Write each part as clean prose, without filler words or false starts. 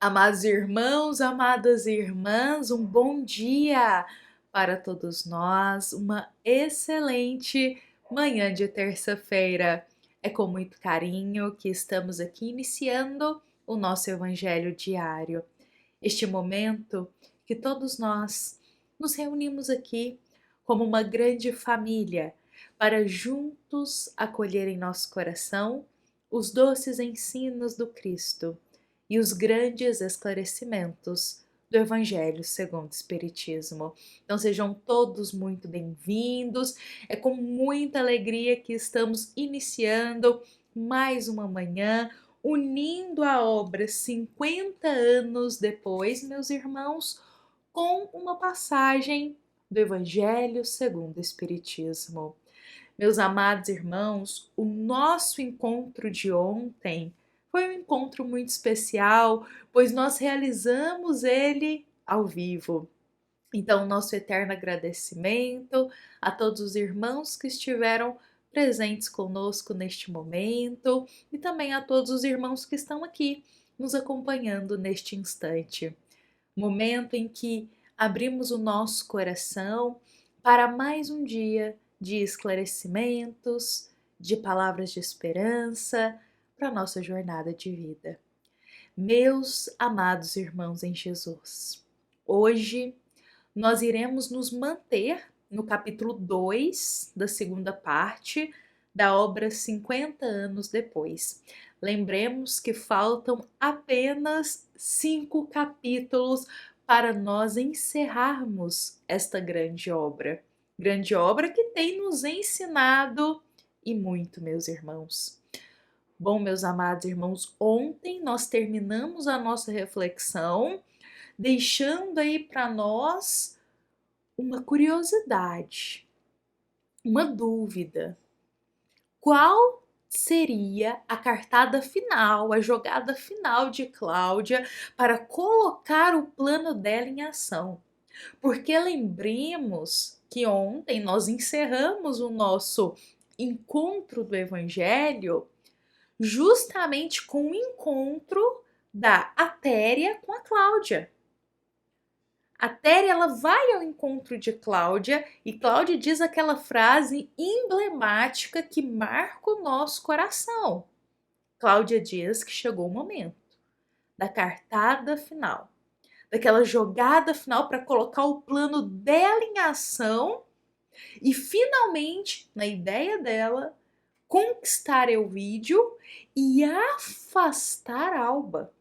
Amados irmãos, amadas irmãs, um bom dia para todos nós, uma excelente manhã de terça-feira. É com muito carinho que estamos aqui iniciando o nosso Evangelho diário. Este momento que todos nós nos reunimos aqui como uma grande família para juntos acolher em nosso coração os doces ensinos do Cristo e os grandes esclarecimentos do Evangelho segundo o Espiritismo. Então sejam todos muito bem-vindos. É com muita alegria que estamos iniciando mais uma manhã, unindo a obra 50 anos depois, meus irmãos, com uma passagem do Evangelho segundo o Espiritismo. Meus amados irmãos, o nosso encontro de ontem foi um encontro muito especial, pois nós realizamos ele ao vivo. Então, nosso eterno agradecimento a todos os irmãos que estiveram presentes conosco neste momento e também a todos os irmãos que estão aqui nos acompanhando neste instante. Momento em que abrimos o nosso coração para mais um dia de esclarecimentos, de palavras de esperança para a nossa jornada de vida. Meus amados irmãos em Jesus, hoje nós iremos nos manter no capítulo 2 da segunda parte da obra 50 anos depois. Lembremos que faltam apenas 5 capítulos para nós encerrarmos esta grande obra. Grande obra que tem nos ensinado e muito, meus irmãos. Bom, meus amados irmãos, ontem nós terminamos a nossa reflexão, deixando aí para nós uma curiosidade, uma dúvida. Qual seria a cartada final, a jogada final de Cláudia para colocar o plano dela em ação? Porque lembremos que ontem nós encerramos o nosso encontro do Evangelho justamente com o encontro da Atéria com a Cláudia. A Téria, ela vai ao encontro de Cláudia e Cláudia diz aquela frase emblemática que marca o nosso coração. Cláudia diz que chegou o momento da cartada final, daquela jogada final para colocar o plano dela em ação e finalmente, na ideia dela, conquistar Elvídio e afastar Alba.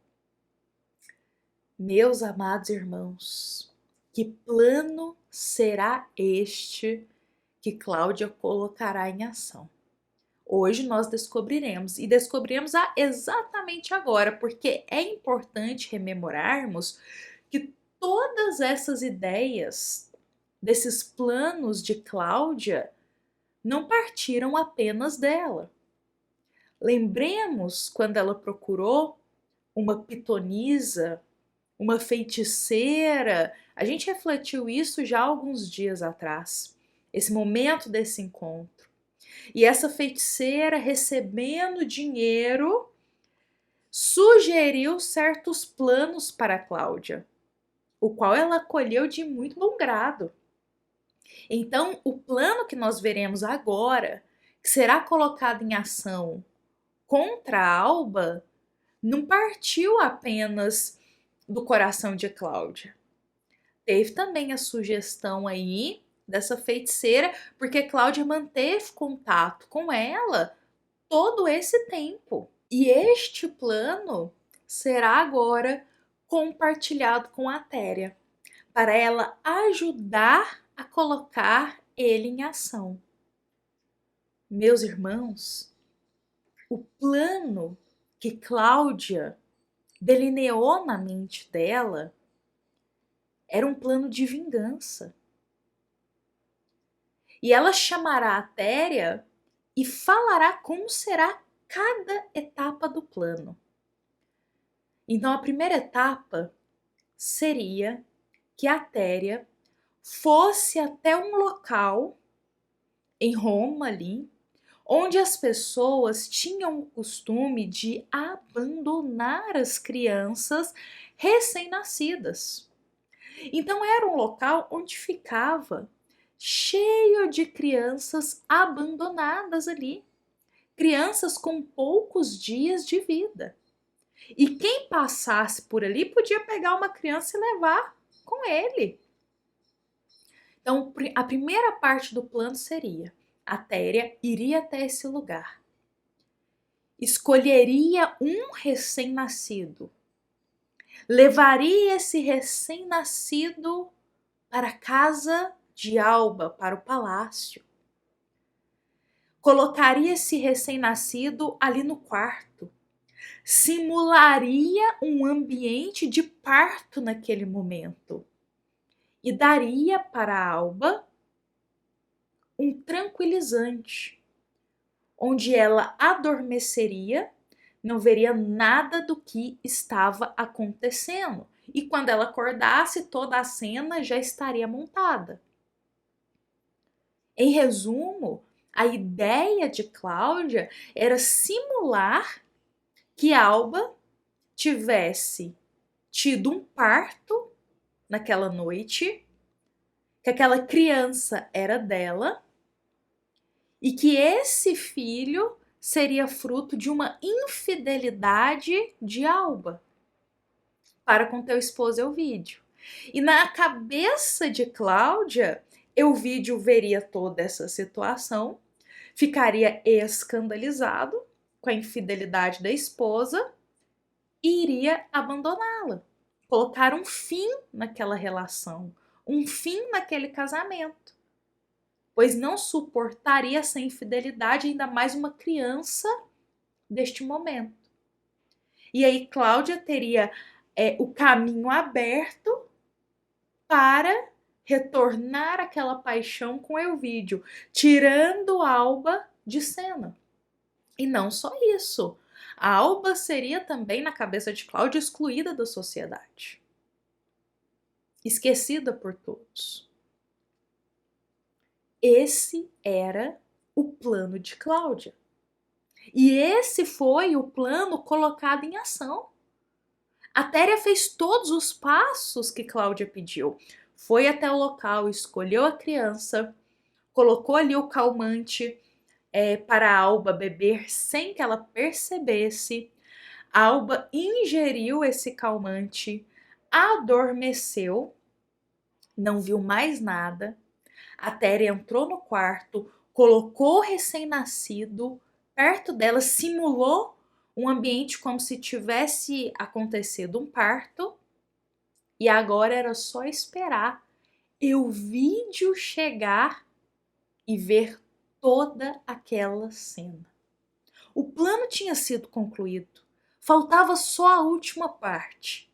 Meus amados irmãos, que plano será este que Cláudia colocará em ação? Hoje nós descobriremos e descobriremos exatamente agora, porque é importante rememorarmos que todas essas ideias desses planos de Cláudia não partiram apenas dela. Lembremos quando ela procurou uma pitonisa, uma feiticeira. A gente refletiu isso já há alguns dias atrás, esse momento desse encontro. E essa feiticeira, recebendo dinheiro, sugeriu certos planos para Cláudia, o qual ela acolheu de muito bom grado. Então, o plano que nós veremos agora, que será colocado em ação contra a Alba, não partiu apenas do coração de Cláudia. Teve também a sugestão aí dessa feiticeira, porque Cláudia manteve contato com ela todo esse tempo. E este plano será agora compartilhado com a Téria, para ela ajudar a colocar ele em ação. Meus irmãos, o plano que Cláudia delineou na mente dela era um plano de vingança. E ela chamará a Téria e falará como será cada etapa do plano. Então, a primeira etapa seria que a Téria fosse até um local em Roma ali, onde as pessoas tinham o costume de abandonar as crianças recém-nascidas. Então era um local onde ficava cheio de crianças abandonadas ali, crianças com poucos dias de vida. E quem passasse por ali podia pegar uma criança e levar com ele. Então, a primeira parte do plano seria: a Téria iria até esse lugar, escolheria um recém-nascido, levaria esse recém-nascido para a casa de Alba, para o palácio, colocaria esse recém-nascido ali no quarto, simularia um ambiente de parto naquele momento e daria para Alba um tranquilizante, onde ela adormeceria, não veria nada do que estava acontecendo. E quando ela acordasse, toda a cena já estaria montada. Em resumo, a ideia de Cláudia era simular que Alba tivesse tido um parto naquela noite, que aquela criança era dela e que esse filho seria fruto de uma infidelidade de Alba para com teu esposo Elvídio. E na cabeça de Cláudia, Elvídio veria toda essa situação, ficaria escandalizado com a infidelidade da esposa e iria abandoná-la, colocar um fim naquela relação, um fim naquele casamento, pois não suportaria essa infidelidade, ainda mais uma criança deste momento. E aí Cláudia teria o caminho aberto para retornar aquela paixão com Elvídio, tirando Alba de cena. E não só isso, a Alba seria também, na cabeça de Cláudia, excluída da sociedade, esquecida por todos. Esse era o plano de Cláudia. E esse foi o plano colocado em ação. A Téria fez todos os passos que Cláudia pediu. Foi até o local, escolheu a criança, colocou ali o calmante para a Alba beber sem que ela percebesse. A Alba ingeriu esse calmante, adormeceu, não viu mais nada. A Téria entrou no quarto, colocou o recém-nascido perto dela, simulou um ambiente como se tivesse acontecido um parto, e agora era só esperar Elvídio chegar e ver toda aquela cena. O plano tinha sido concluído, faltava só a última parte: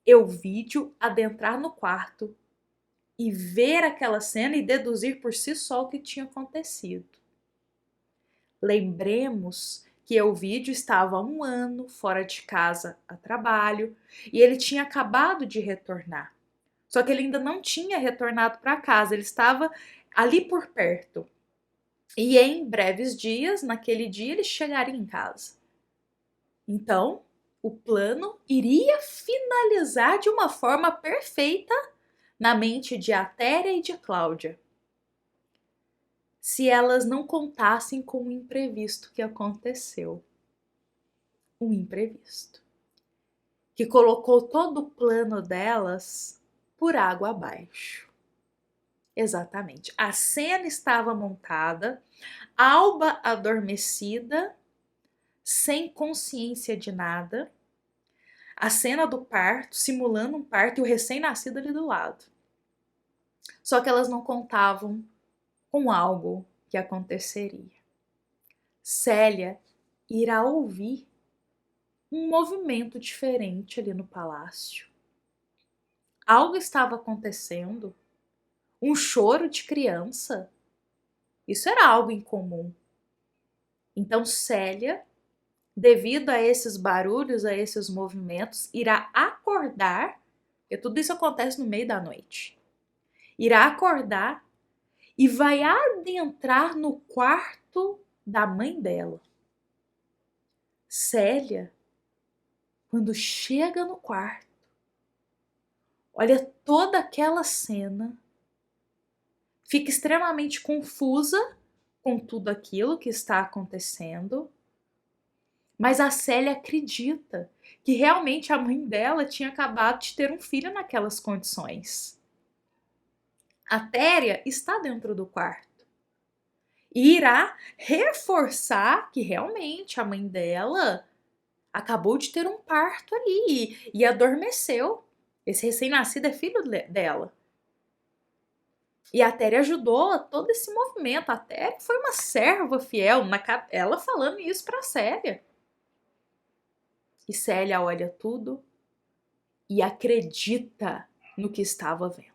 Elvídio adentrar no quarto e ver aquela cena e deduzir por si só o que tinha acontecido. Lembremos que Elvídio estava há 1 ano fora de casa a trabalho e ele tinha acabado de retornar. Só que ele ainda não tinha retornado para casa, ele estava ali por perto. E em breves dias, naquele dia, ele chegaria em casa. Então, o plano iria finalizar de uma forma perfeita na mente de Atéria e de Cláudia, se elas não contassem com o imprevisto que aconteceu. Um imprevisto que colocou todo o plano delas por água abaixo. Exatamente. A cena estava montada, Alba adormecida, sem consciência de nada, a cena do parto, simulando um parto, e o recém-nascido ali do lado. Só que elas não contavam com algo que aconteceria. Célia irá ouvir um movimento diferente ali no palácio. Algo estava acontecendo, um choro de criança. Isso era algo incomum. Então Célia, devido a esses barulhos, a esses movimentos, irá acordar, porque tudo isso acontece no meio da noite. Irá acordar e vai adentrar no quarto da mãe dela. Célia, quando chega no quarto, olha toda aquela cena, fica extremamente confusa com tudo aquilo que está acontecendo, mas a Célia acredita que realmente a mãe dela tinha acabado de ter um filho naquelas condições. A Téria está dentro do quarto e irá reforçar que realmente a mãe dela acabou de ter um parto ali e adormeceu. Esse recém-nascido é filho dela. E a Téria ajudou todo esse movimento. A Téria foi uma serva fiel, ela falando isso para Célia. E Célia olha tudo e acredita no que estava vendo.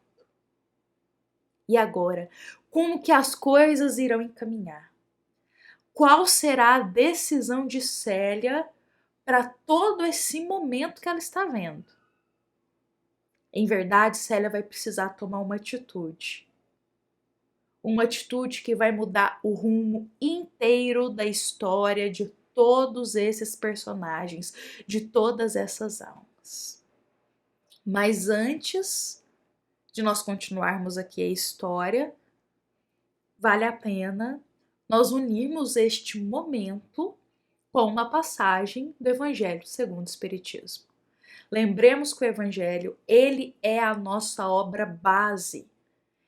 E agora, como que as coisas irão encaminhar? Qual será a decisão de Célia para todo esse momento que ela está vendo? Em verdade, Célia vai precisar tomar uma atitude. Uma atitude que vai mudar o rumo inteiro da história de todos esses personagens, de todas essas almas. Mas antes de nós continuarmos aqui a história, vale a pena nós unirmos este momento com uma passagem do Evangelho segundo o Espiritismo. Lembremos que o Evangelho, ele é a nossa obra base.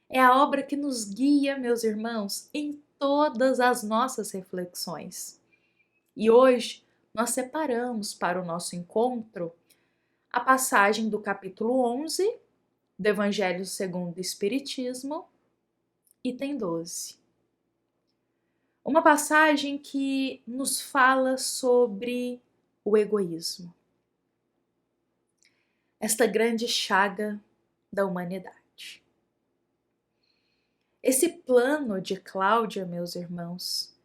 É a obra que nos guia, meus irmãos, em todas as nossas reflexões. E hoje nós separamos para o nosso encontro a passagem do capítulo 11 do Evangelho segundo o Espiritismo, item 12. Uma passagem que nos fala sobre o egoísmo, esta grande chaga da humanidade. Esse plano de Cláudia, meus irmãos,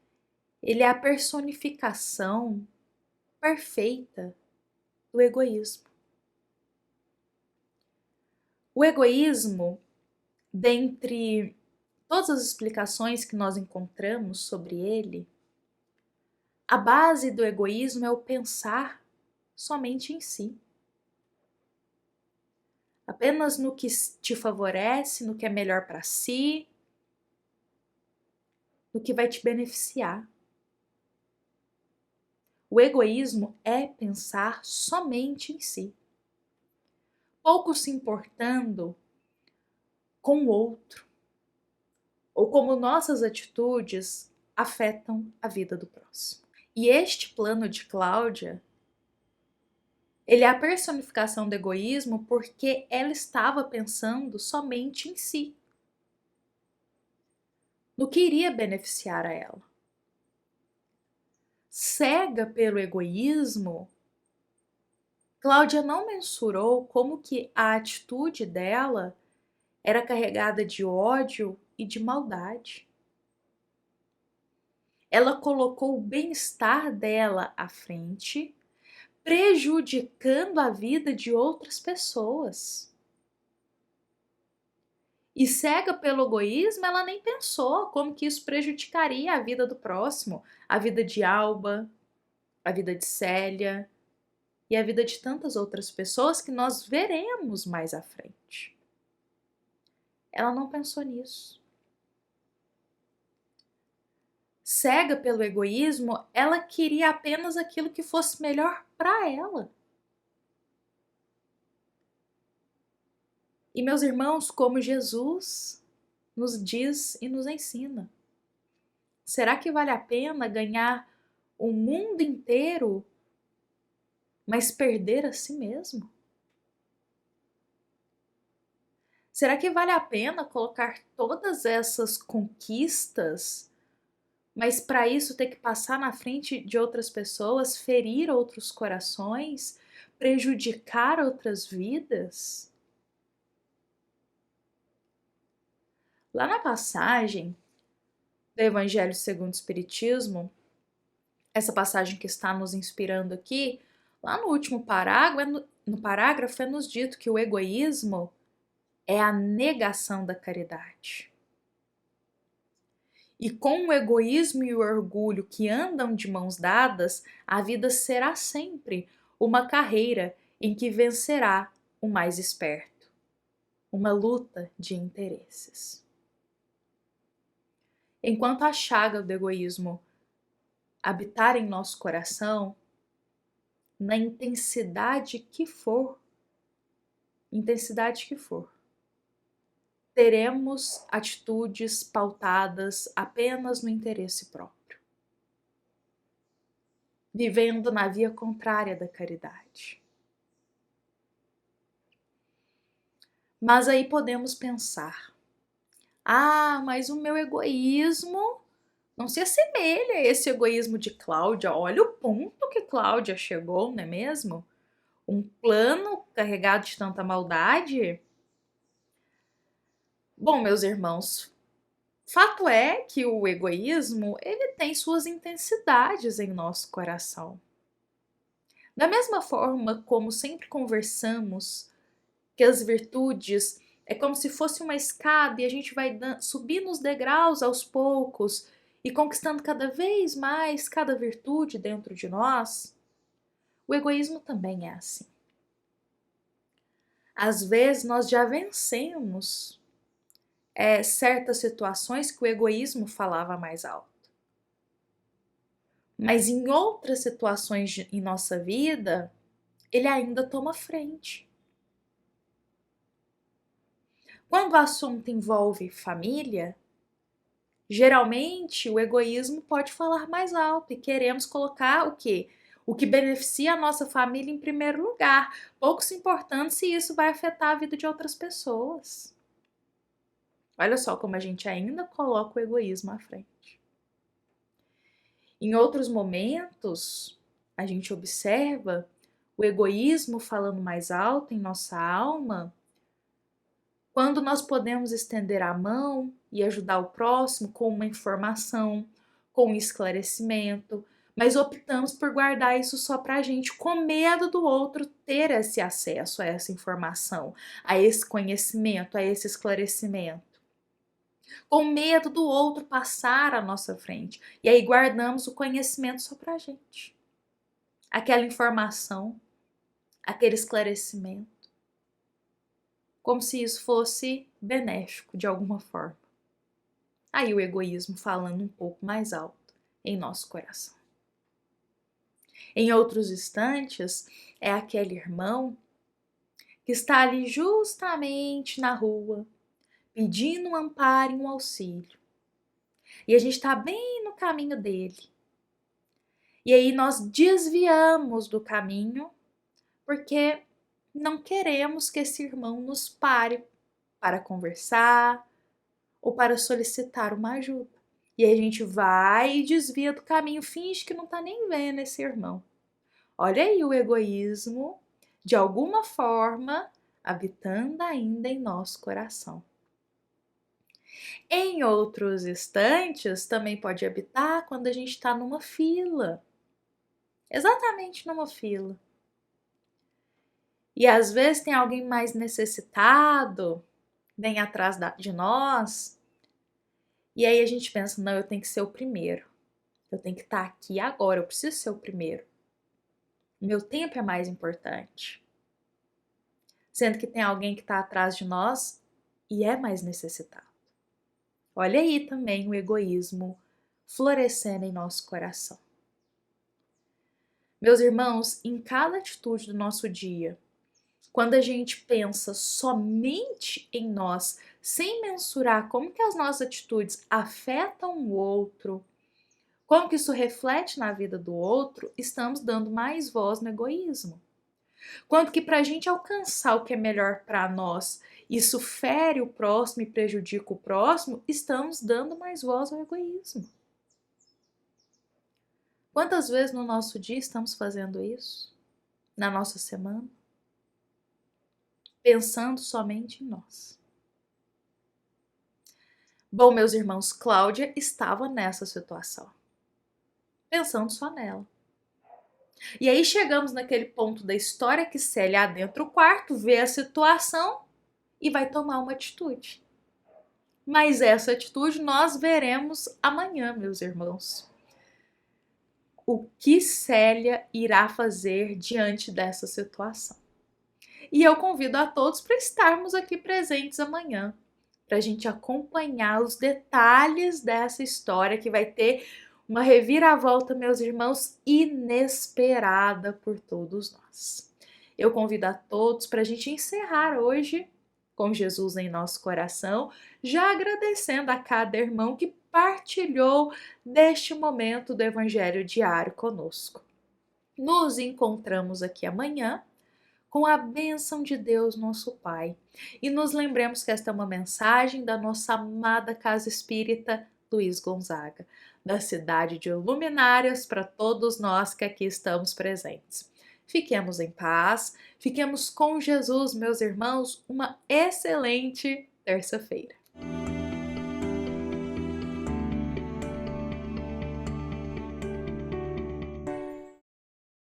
ele é a personificação perfeita do egoísmo. O egoísmo, dentre todas as explicações que nós encontramos sobre ele, a base do egoísmo é o pensar somente em si. Apenas no que te favorece, no que é melhor para si, no que vai te beneficiar. O egoísmo é pensar somente em si, pouco se importando com o outro, ou como nossas atitudes afetam a vida do próximo. E este plano de Cláudia, ele é a personificação do egoísmo porque ela estava pensando somente em si, no que iria beneficiar a ela. Cega pelo egoísmo, Cláudia não mensurou como que a atitude dela era carregada de ódio e de maldade. Ela colocou o bem-estar dela à frente, prejudicando a vida de outras pessoas. E cega pelo egoísmo, ela nem pensou como que isso prejudicaria a vida do próximo, a vida de Alba, a vida de Célia e a vida de tantas outras pessoas que nós veremos mais à frente. Ela não pensou nisso. Cega pelo egoísmo, ela queria apenas aquilo que fosse melhor para ela. E meus irmãos, como Jesus nos diz e nos ensina, será que vale a pena ganhar o mundo inteiro, mas perder a si mesmo? Será que vale a pena colocar todas essas conquistas, mas para isso ter que passar na frente de outras pessoas, ferir outros corações, prejudicar outras vidas? Lá na passagem do Evangelho segundo o Espiritismo, essa passagem que está nos inspirando aqui, lá no último parágrafo é nos dito que o egoísmo é a negação da caridade. E com o egoísmo e o orgulho que andam de mãos dadas, a vida será sempre uma carreira em que vencerá o mais esperto, uma luta de interesses. Enquanto a chaga do egoísmo habitar em nosso coração, na intensidade que for, teremos atitudes pautadas apenas no interesse próprio, vivendo na via contrária da caridade. Mas aí podemos pensar: mas o meu egoísmo não se assemelha a esse egoísmo de Cláudia. Olha o ponto que Cláudia chegou, não é mesmo? Um plano carregado de tanta maldade. Bom, meus irmãos, fato é que o egoísmo, ele tem suas intensidades em nosso coração. Da mesma forma como sempre conversamos que as virtudes é como se fosse uma escada e a gente vai subindo os degraus aos poucos e conquistando cada vez mais cada virtude dentro de nós, o egoísmo também é assim. Às vezes nós já vencemos certas situações que o egoísmo falava mais alto. Mas em outras situações em nossa vida, ele ainda toma frente. Quando o assunto envolve família, geralmente o egoísmo pode falar mais alto e queremos colocar o quê? O que beneficia a nossa família em primeiro lugar, pouco se importando se isso vai afetar a vida de outras pessoas. Olha só como a gente ainda coloca o egoísmo à frente. Em outros momentos, a gente observa o egoísmo falando mais alto em nossa alma, quando nós podemos estender a mão e ajudar o próximo com uma informação, com um esclarecimento, mas optamos por guardar isso só para a gente, com medo do outro ter esse acesso a essa informação, a esse conhecimento, a esse esclarecimento. Com medo do outro passar à nossa frente. E aí guardamos o conhecimento só para a gente. Aquela informação, aquele esclarecimento. Como se isso fosse benéfico de alguma forma. Aí o egoísmo falando um pouco mais alto em nosso coração. Em outros instantes, é aquele irmão que está ali justamente na rua, pedindo um amparo e um auxílio. E a gente está bem no caminho dele. E aí nós desviamos do caminho porque não queremos que esse irmão nos pare para conversar ou para solicitar uma ajuda. E aí a gente vai e desvia do caminho, finge que não está nem vendo esse irmão. Olha aí o egoísmo, de alguma forma, habitando ainda em nosso coração. Em outros instantes, também pode habitar quando a gente está numa fila. Exatamente numa fila. E às vezes tem alguém mais necessitado, bem atrás de nós. E aí a gente pensa, não, eu tenho que ser o primeiro. Eu tenho que estar aqui agora, eu preciso ser o primeiro. Meu tempo é mais importante. Sendo que tem alguém que está atrás de nós e é mais necessitado. Olha aí também o egoísmo florescendo em nosso coração. Meus irmãos, em cada atitude do nosso dia, quando a gente pensa somente em nós, sem mensurar como que as nossas atitudes afetam o outro, como que isso reflete na vida do outro, estamos dando mais voz no egoísmo. Quanto que para a gente alcançar o que é melhor para nós, isso fere o próximo e prejudica o próximo, estamos dando mais voz ao egoísmo. Quantas vezes no nosso dia estamos fazendo isso? Na nossa semana? Pensando somente em nós. Bom, meus irmãos, Cláudia estava nessa situação. Pensando só nela. E aí chegamos naquele ponto da história que Célia adentra o quarto, vê a situação e vai tomar uma atitude. Mas essa atitude nós veremos amanhã, meus irmãos. O que Célia irá fazer diante dessa situação? E eu convido a todos para estarmos aqui presentes amanhã, para a gente acompanhar os detalhes dessa história que vai ter uma reviravolta, meus irmãos, inesperada por todos nós. Eu convido a todos para a gente encerrar hoje com Jesus em nosso coração, já agradecendo a cada irmão que partilhou deste momento do Evangelho diário conosco. Nos encontramos aqui amanhã com a bênção de Deus, nosso Pai. E nos lembremos que esta é uma mensagem da nossa amada Casa Espírita Luiz Gonzaga, da cidade de Luminárias, para todos nós que aqui estamos presentes. Fiquemos em paz, fiquemos com Jesus, meus irmãos, uma excelente terça-feira.